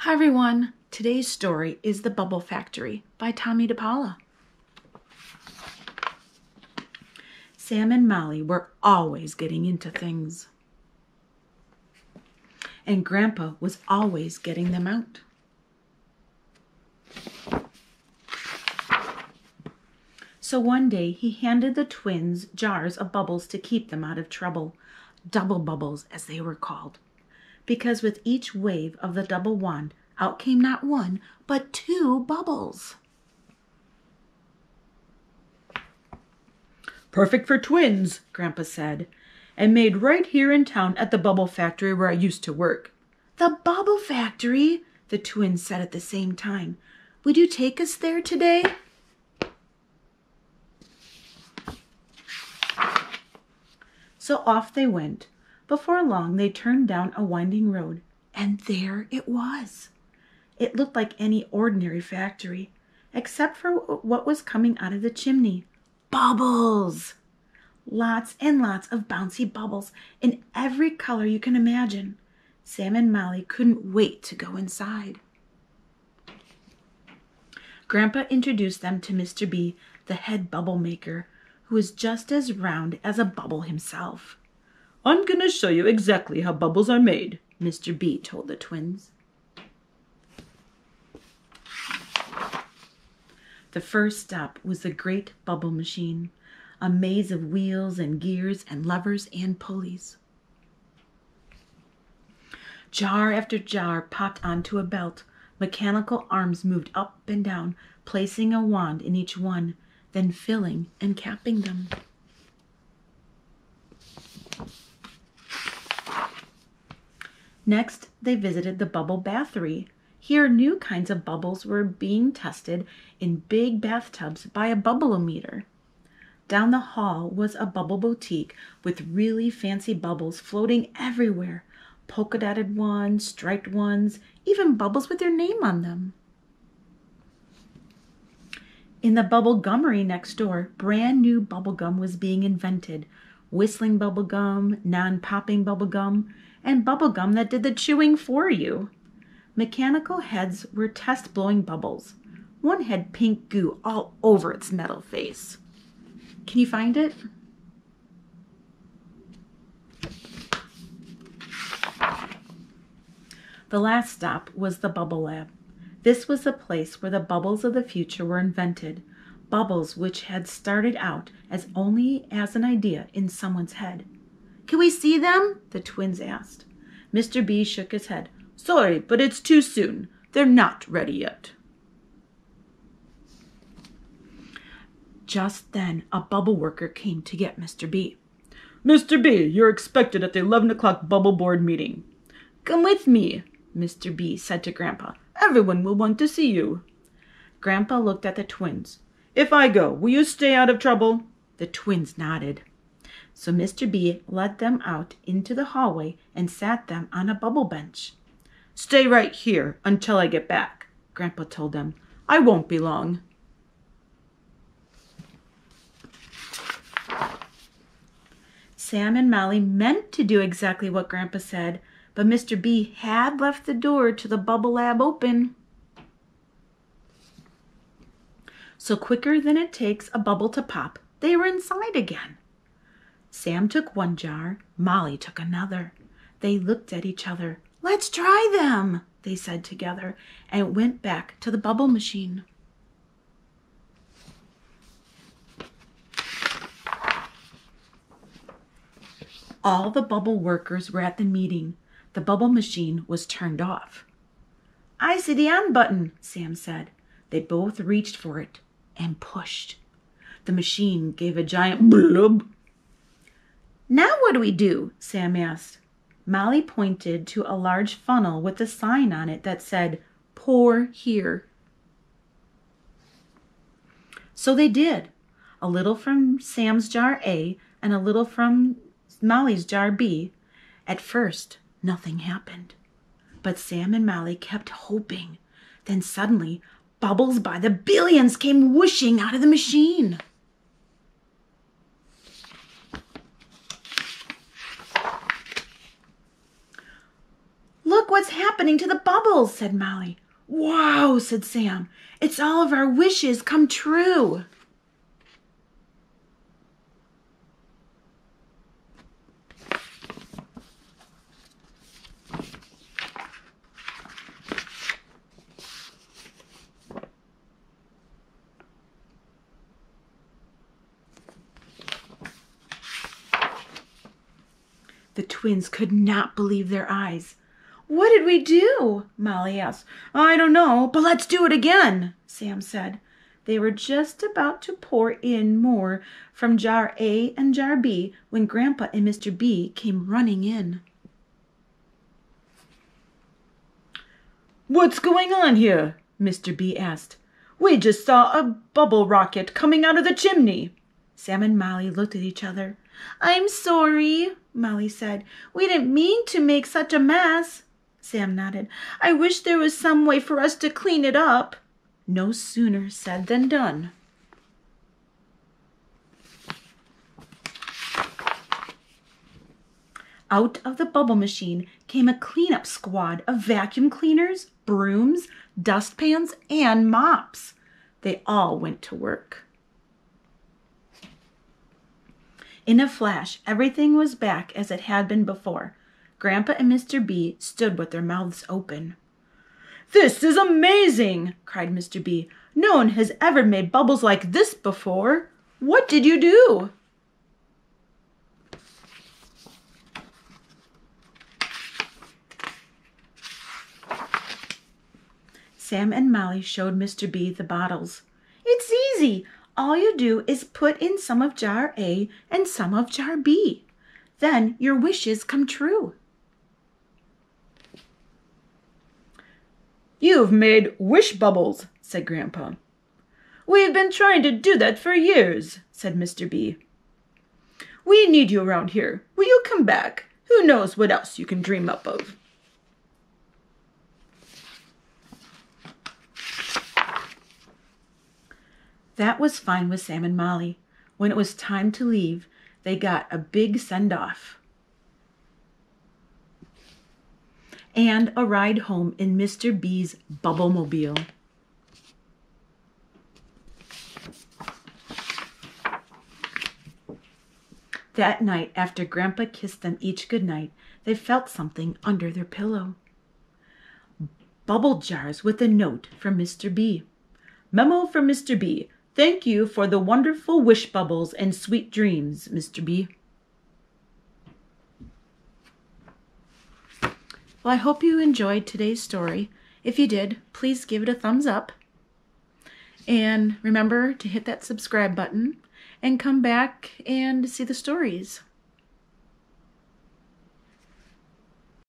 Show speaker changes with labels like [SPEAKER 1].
[SPEAKER 1] Hi everyone, today's story is The Bubble Factory by Tomie dePaola. Sam and Molly were always getting into things, and Grandpa was always getting them out. So one day he handed the twins jars of bubbles to keep them out of trouble, double bubbles as they were called. Because with each wave of the double wand, out came not one, but 2 bubbles.
[SPEAKER 2] Perfect for twins, Grandpa said, and made right here in town at the Bubble Factory where I used to work.
[SPEAKER 1] The Bubble Factory, the twins said at the same time. Would you take us there today? So off they went. Before long, they turned down a winding road, and there it was. It looked like any ordinary factory, except for what was coming out of the chimney. Bubbles! Lots and lots of bouncy bubbles in every color you can imagine. Sam and Molly couldn't wait to go inside. Grandpa introduced them to Mr. B, the head bubble maker, who was just as round as a bubble himself.
[SPEAKER 2] I'm going to show you exactly how bubbles are made,
[SPEAKER 1] Mr. B told the twins. The first stop was the great bubble machine, a maze of wheels and gears and levers and pulleys. Jar after jar popped onto a belt. Mechanical arms moved up and down, placing a wand in each one, then filling and capping them. Next, they visited the bubble bathery. Here, new kinds of bubbles were being tested in big bathtubs by a bubble-o-meter. Down the hall was a bubble boutique with really fancy bubbles floating everywhere. Polka-dotted ones, striped ones, even bubbles with their name on them. In the bubble gummery next door, brand new bubble gum was being invented. Whistling bubble gum, non-popping bubble gum, and bubble gum that did the chewing for you. Mechanical heads were test-blowing bubbles. One had pink goo all over its metal face. Can you find it? The last stop was the Bubble Lab. This was the place where the bubbles of the future were invented, bubbles which had started out as only as an idea in someone's head. Can we see them? The twins asked. Mr. B shook his head.
[SPEAKER 2] Sorry, but it's too soon. They're not ready yet.
[SPEAKER 1] Just then, a bubble worker came to get Mr. B.
[SPEAKER 2] Mr. B, you're expected at the 11 o'clock bubble board meeting.
[SPEAKER 1] Come with me, Mr. B said to Grandpa.
[SPEAKER 2] Everyone will want to see you.
[SPEAKER 1] Grandpa looked at the twins.
[SPEAKER 2] If I go, will you stay out of trouble?
[SPEAKER 1] The twins nodded. So Mr. B led them out into the hallway and sat them on a bubble bench.
[SPEAKER 2] Stay right here until I get back, Grandpa told them. I won't be long.
[SPEAKER 1] Sam and Molly meant to do exactly what Grandpa said, but Mr. B had left the door to the bubble lab open. So quicker than it takes a bubble to pop, they were inside again. Sam took one jar, Molly took another. They looked at each other. Let's try them, they said together, and went back to the bubble machine. All the bubble workers were at the meeting. The bubble machine was turned off. I see the on button, Sam said. They both reached for it and pushed. The machine gave a giant blub. Now what do we do? Sam asked. Molly pointed to a large funnel with a sign on it that said, pour here. So they did. A little from Sam's jar A and a little from Molly's jar B. At first, nothing happened. But Sam and Molly kept hoping. Then suddenly, bubbles by the billions came whooshing out of the machine. Look what what's happening to the bubbles, said Molly. Wow, said Sam. It's all of our wishes come true. The twins could not believe their eyes. What did we do? Molly asked. I don't know, but let's do it again, Sam said. They were just about to pour in more from jar A and jar B when Grandpa and Mr. B came running in.
[SPEAKER 2] What's going on here? Mr. B asked. We just saw a bubble rocket coming out of the chimney.
[SPEAKER 1] Sam and Molly looked at each other. I'm sorry, Molly said. We didn't mean to make such a mess. Sam nodded. I wish there was some way for us to clean it up. No sooner said than done. Out of the bubble machine came a cleanup squad of vacuum cleaners, brooms, dustpans, and mops. They all went to work. In a flash, everything was back as it had been before. Grandpa and Mr. B stood with their mouths open.
[SPEAKER 2] This is amazing, cried Mr. B. No one has ever made bubbles like this before. What did you do?
[SPEAKER 1] Sam and Molly showed Mr. B the bottles. It's easy. All you do is put in some of jar A and some of jar B. Then your wishes come true.
[SPEAKER 2] You've made wish bubbles, said Grandpa. We've been trying to do that for years, said Mr. B. We need you around here. Will you come back? Who knows what else you can dream up of?
[SPEAKER 1] That was fine with Sam and Molly. When it was time to leave, they got a big send-off and a ride home in Mr. B's Bubble-mobile. That night, after Grandpa kissed them each goodnight, they felt something under their pillow. Bubble jars with a note from Mr. B. Memo from Mr. B. Thank you for the wonderful wish bubbles and sweet dreams, Mr. B. Well, I hope you enjoyed today's story. If you did, please give it a thumbs up. And remember to hit that subscribe button and come back and see the stories.